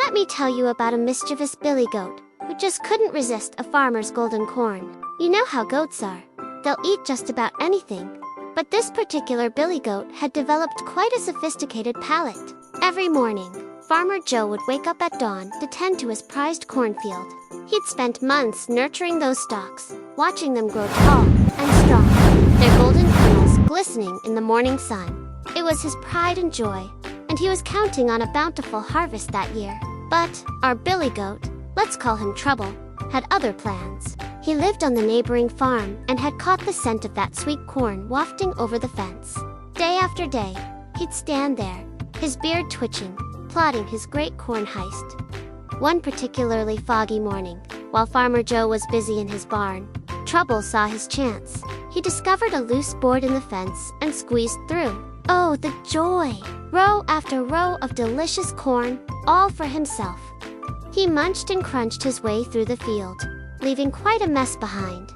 Let me tell you about a mischievous billy goat who just couldn't resist a farmer's golden corn. You know how goats are. They'll eat just about anything. But this particular billy goat had developed quite a sophisticated palate. Every morning, Farmer Joe would wake up at dawn to tend to his prized cornfield. He'd spent months nurturing those stalks, watching them grow tall and strong, their golden kernels glistening in the morning sun. It was his pride and joy, and he was counting on a bountiful harvest that year. But our billy goat, let's call him Trouble, had other plans. He lived on the neighboring farm and had caught the scent of that sweet corn wafting over the fence. Day after day, he'd stand there, his beard twitching, plotting his great corn heist. One particularly foggy morning, while Farmer Joe was busy in his barn, Trouble saw his chance. He discovered a loose board in the fence and squeezed through. Oh, the joy! Row after row of delicious corn, all for himself. He munched and crunched his way through the field, leaving quite a mess behind.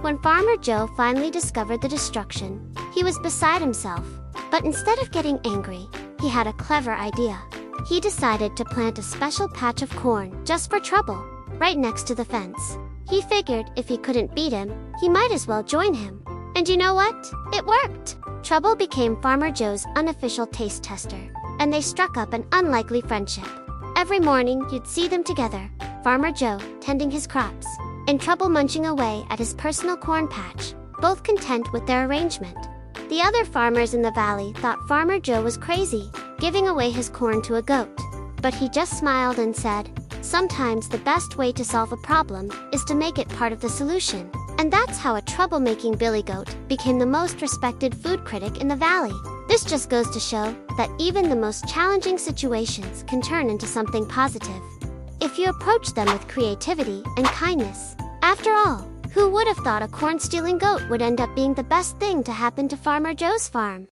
When Farmer Joe finally discovered the destruction, he was beside himself. But instead of getting angry, he had a clever idea. He decided to plant a special patch of corn just for Trouble, right next to the fence. He figured if he couldn't beat him, he might as well join him. And you know what? It worked! Trouble became Farmer Joe's unofficial taste tester, and they struck up an unlikely friendship. Every morning, you'd see them together, Farmer Joe tending his crops, and Trouble munching away at his personal corn patch, both content with their arrangement. The other farmers in the valley thought Farmer Joe was crazy, giving away his corn to a goat. But he just smiled and said, "Sometimes the best way to solve a problem is to make it part of the solution." And that's how a troublemaking billy goat became the most respected food critic in the valley. This just goes to show that even the most challenging situations can turn into something positive, if you approach them with creativity and kindness. After all, who would have thought a corn-stealing goat would end up being the best thing to happen to Farmer Joe's farm?